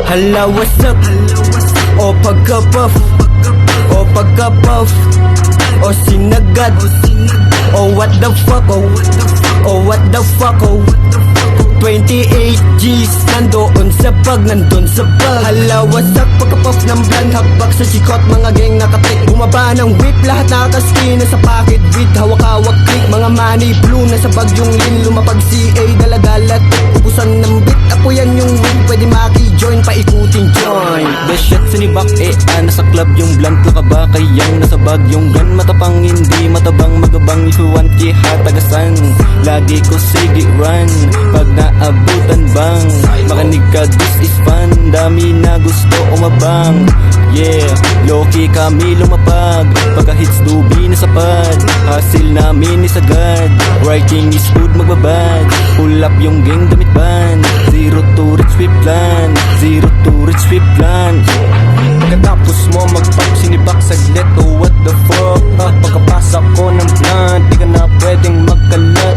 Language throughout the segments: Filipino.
Hala, what's up? O pagka-puff, o pagka-puff, o sinagad, o what the fuck, o what the fuck, 28 G's nandoon sa bag, nandun sa bag. Hala, what's up? Pagka-puff ng bland, hakbak sa chikot, mga geng nakatik. Bumaba ng whip, lahat nakakaskina sa pocket beat. Hawak-hawak click, mga money blue, nasa bag yung lin. Lumapag CA, dala-dala tik, ubusan ng beat. Ako yan yung win, pwede maki-join, paikutin join. The shit sinibak nasa club yung blunt nakabakay yang nasa bag yung gun. Matapang hindi matabang magabang if you want kihatagasan. Lagi ko sige run pag naabutan bang. Makinig ka, this is fun. Dami na gusto umabang. Yeah, low-key kami lumapag. Pagka hits dubi na sapad. Hasil namin isagad. Writing is good magbabad. Pull up yung gang damit ban. Zero to rich we plan. Zero to rich we plan. Pagkatapos mo mag-pop, sinibak saglit, oh what the fuck. Pagkapasak ko ng blunt, di ka na pwedeng magkalat.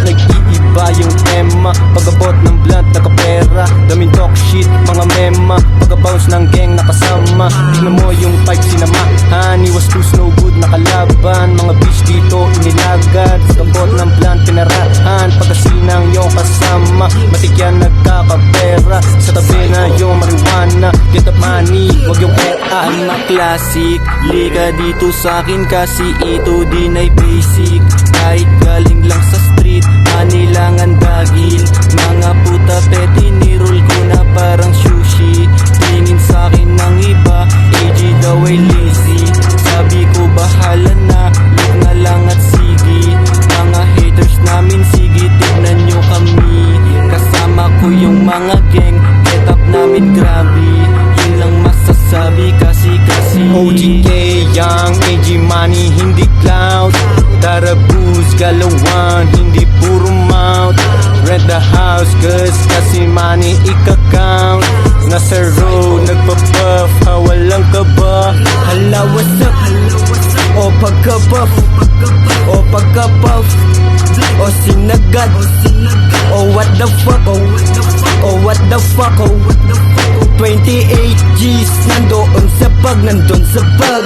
Nag-iiba yung tema, pagabot ng blunt, nakapera. Daming talk shit, mga mema. Pagka-bounce ng gang nakasama. Tignan mo yung pipe sinamahan. Iwas loose, no good, nakalaban. Mga bitch dito inilagad. Pagkabot ng blunt, pinarahan. Pagkasinang yung kasama, matikyan nagkakapera. Sa tabi na yung marijuana, get up money, wag yung Anak classic, liga dito sa akin kasi ito din ay basic. Kahit galing lang sa street, manilangan dagil. Mga puta peti nirol ko na parang sushi. Tingin sa akin ng iba, AG daw ay lazy. Sabi ko bahala na, look na lang at sige. Mga haters namin, sige tignan nyo kami. Kasama ko yung mga gang, get up namin grabe. Yun lang masasabi kasi OGK, young AG money, hindi cloud. Tara booze, galawan, hindi puro mouth. Rent the house, cause kasi money ika-count. Nasa road, nagpa-puff, walang kaba. Hala, what's up? O pagka-puff, o pagka-puff, o sinagad, o what the fuck, o what the fuck, 28 G's nandoon sa bag, nandun sa bag.